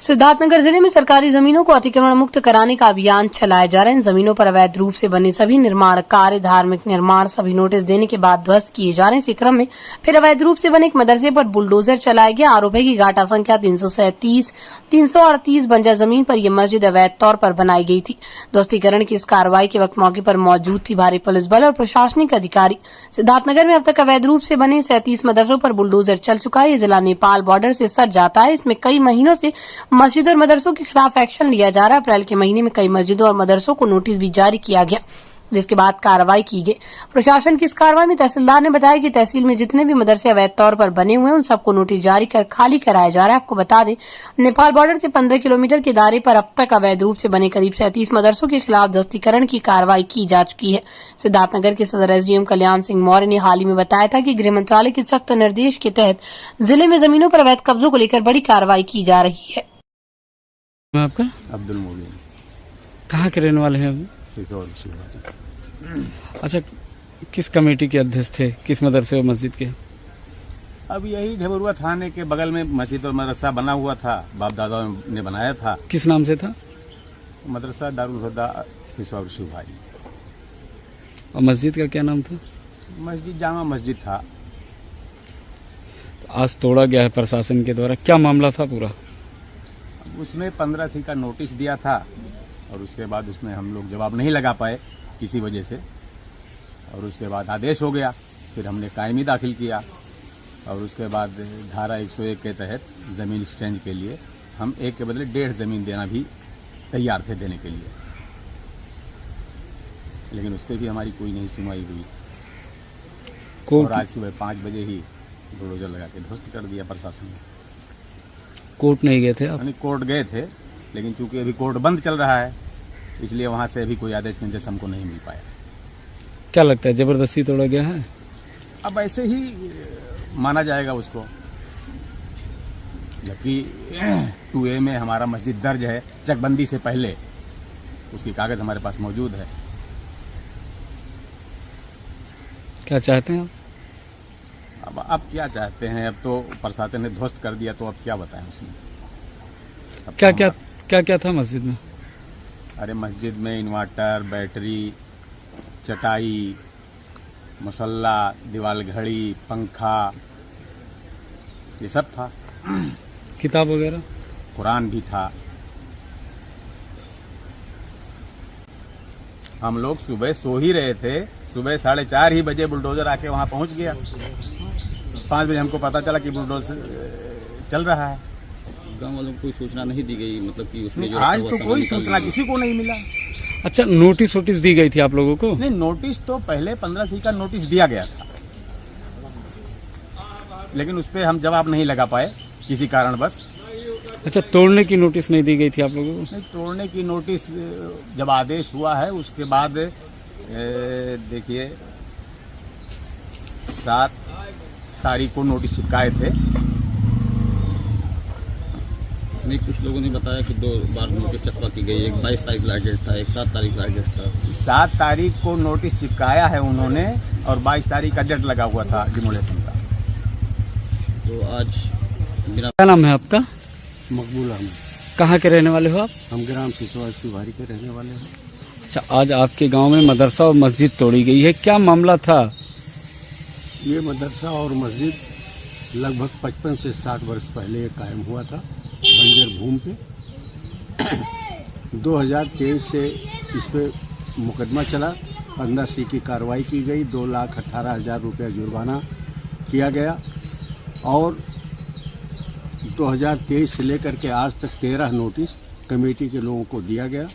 सिद्धार्थनगर जिले में सरकारी जमीनों को अतिक्रमण मुक्त कराने का अभियान चलाया जा रहा है। इन जमीनों पर अवैध रूप से बने सभी निर्माण कार्य, धार्मिक निर्माण सभी नोटिस देने के बाद ध्वस्त किए जा रहे हैं। इसी क्रम में फिर अवैध रूप से बने एक मदरसे पर बुलडोजर चलाया गया। आरोप है कि घाटा संख्या 338 बंजर जमीन पर यह मस्जिद अवैध तौर पर बनाई गई थी। ध्वस्तीकरण की इस कार्रवाई के वक्त मौके पर मौजूद थी भारी पुलिस बल और प्रशासनिक अधिकारी। सिद्धार्थनगर में अब तक अवैध रूप से बने 37 मदरसों पर बुलडोजर चल चुका है। ये जिला नेपाल बॉर्डर से सट जाता है। इसमें कई महीनों से मस्जिद और मदरसों के खिलाफ एक्शन लिया जा रहा है। अप्रैल के महीने में कई मस्जिदों और मदरसों को नोटिस भी जारी किया गया, जिसके बाद कार्रवाई की गई। प्रशासन की इस कार्रवाई में तहसीलदार ने बताया कि तहसील में जितने भी मदरसे अवैध तौर पर बने हुए हैं उन सबको नोटिस जारी कर खाली कराया जा रहा है। आपको बता दें, नेपाल बॉर्डर से 15 किलोमीटर के दायरे पर अब तक अवैध रूप से बने करीब 37 मदरसों के खिलाफ ध्वस्तीकरण की कार्रवाई की जा चुकी है। सिद्धार्थनगर के सदर एसडीएम कल्याण सिंह मौर्य ने हाल ही में बताया था कि गृह मंत्रालय के सख्त निर्देश के तहत जिले में जमीनों पर अवैध कब्जों को लेकर बड़ी कार्रवाई की जा रही है। आपका अब्दुल मोबिन, कहाँ के रहने वाले हैं अभी? सिसौर शिवराज। अच्छा, किस कमेटी के अध्यक्ष थे, किस मदरसे और मस्जिद के? अब यही ढबरुआ थाने के बगल में मस्जिद और मदरसा बना हुआ था, बाप दादा ने बनाया था। किस नाम से था? मदरसा दारुल हुदा सिसौर शिवभाई। और मस्जिद का क्या नाम था? मस्जिद जामा मस्जिद था। तो आज तोड़ा गया है प्रशासन के द्वारा, क्या मामला था पूरा? उसमें 15C का नोटिस दिया था और उसके बाद उसमें हम लोग जवाब नहीं लगा पाए किसी वजह से, और उसके बाद आदेश हो गया। फिर हमने कायमी दाखिल किया और उसके बाद धारा 101 के तहत ज़मीन एक्सचेंज के लिए हम एक के बदले 1.5 ज़मीन देना भी तैयार थे देने के लिए, लेकिन उस पर भी हमारी कोई नहीं सुनवाई हुई। और आज सुबह 5 बजे ही बुलडोजर लगा के ध्वस्त कर दिया प्रशासन ने। कोर्ट नहीं गए थे आप? कोर्ट गए थे, लेकिन चूंकि अभी कोर्ट बंद चल रहा है इसलिए वहां से अभी कोई आदेश निर्देश हमको नहीं मिल पाया। क्या लगता है, जबरदस्ती तोड़ा गया है? अब ऐसे ही माना जाएगा उसको, जबकि 2A में हमारा मस्जिद दर्ज है चकबंदी से पहले, उसकी कागज हमारे पास मौजूद है। क्या चाहते हैं आप? अब क्या चाहते हैं, अब तो प्रशासन ने ध्वस्त कर दिया तो अब क्या बताएं उसमें। क्या था मस्जिद में? अरे मस्जिद में इन्वर्टर, बैटरी, चटाई, मुसल्ला, दीवार घड़ी, पंखा, ये सब था। किताब वगैरह? कुरान भी था। हम लोग सुबह सो ही रहे थे, सुबह 4:30 ही बजे बुलडोजर आके वहां पहुंच गया। 5 बजे हमको पता चला कि बुलडोजर चल रहा है। गांव वालों को कोई सूचना नहीं दी गई, मतलब कि उसमें जो आज तो कोई सूचना किसी को नहीं मिला। अच्छा, नोटिस दी गई थी आप लोगों को? नहीं, नोटिस तो पहले 15C का नोटिस दिया गया था, लेकिन उस पर हम जवाब नहीं लगा पाए किसी कारणवश। अच्छा, तोड़ने की नोटिस नहीं दी गई थी आप लोगों को? नहीं, तोड़ने की नोटिस जब आदेश हुआ है उसके बाद देखिए 7 तारीख को नोटिस चिपकाए थे। नहीं, कुछ लोगों ने बताया कि 2 बार नोटिस चस्पा की गई, एक 22 तारीख लास्ट डेट था, एक 7 तारीख लास्ट डेट था। 7 तारीख को नोटिस चिपकाया है उन्होंने और 22 तारीख का डेट लगा हुआ था डिमोलेशन का। तो आज क्या नाम है आपका? मकबूल अहमद। कहाँ के रहने वाले हो आप? हम ग्राम सिसौर शिवभाई के रहने वाले हैं। अच्छा, आज आपके गांव में मदरसा और मस्जिद तोड़ी गई है, क्या मामला था? ये मदरसा और मस्जिद लगभग 55 से 60 वर्ष पहले कायम हुआ था बंजर भूमि पे। 2023 से इस पे मुकदमा चला, 15C की कार्रवाई की गई, 2,18,000 रुपया जुर्माना किया गया और 2023 से लेकर के आज तक 13 नोटिस कमेटी के लोगों को दिया गया,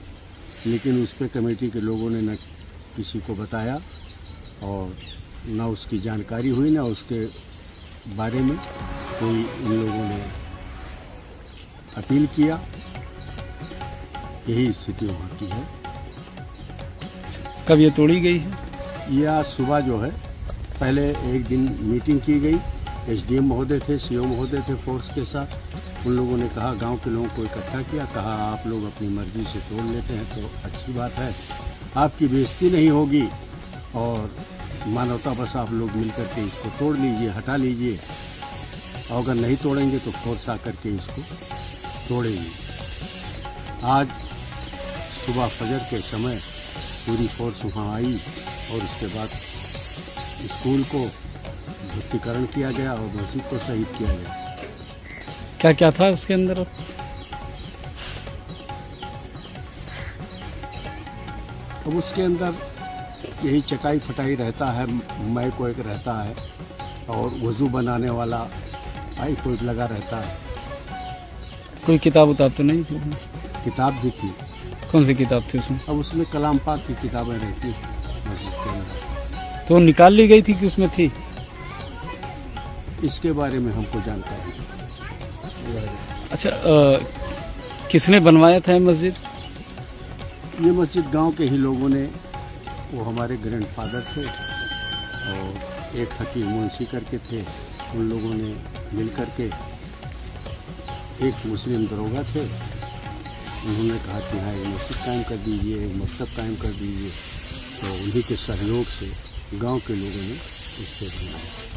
लेकिन उस पर कमेटी के लोगों ने न किसी को बताया और न उसकी जानकारी हुई, न उसके बारे में कोई इन लोगों ने अपील किया। यही स्थिति वहाँ की है। कब ये तोड़ी गई है? ये आज सुबह जो है, पहले एक दिन मीटिंग की गई, एसडीएम महोदय थे, सीओ महोदय थे फोर्स के साथ। उन लोगों ने कहा, गांव के लोगों को इकट्ठा किया, कहा आप लोग अपनी मर्जी से तोड़ लेते हैं तो अच्छी बात है, आपकी बेइज्जती नहीं होगी और मानवता बस आप लोग मिलकर के इसको तोड़ लीजिए, हटा लीजिए, और अगर नहीं तोड़ेंगे तो फोर्स आकर के इसको तोड़ेगी। आज सुबह फजर के समय पूरी फोर्स वहाँ आई और उसके बाद स्कूल को ध्वस्तीकरण किया गया और मस्जिद को शहीद किया गया। क्या क्या था उसके अंदर? अब उसके अंदर यही चटाई फटाई रहता है, मैक वैक रहता है और वज़ू बनाने वाला पाइप वाइप लगा रहता है। कोई किताब उताब तो नहीं थी? किताब भी थी। कौन सी किताब थी उसमें? अब उसमें कलाम पाक की किताबें रहती हैं मस्जिद के अंदर। तो निकाल ली गई थी कि उसमें थी? इसके बारे में हमको जानकारी नहीं। अच्छा, किसने बनवाया था ये मस्जिद? ये मस्जिद गांव के ही लोगों ने, वो हमारे ग्रैंडफादर थे और एक फकीर मुंशी करके थे, उन लोगों ने मिल करके, एक मुस्लिम दरोगा थे, उन्होंने कहा कि हाँ ये मस्जिद कायम कर दीजिए, एक मकतब कायम कर दीजिए। तो उन्हीं के सहयोग से गांव के लोगों ने इसको बनाया।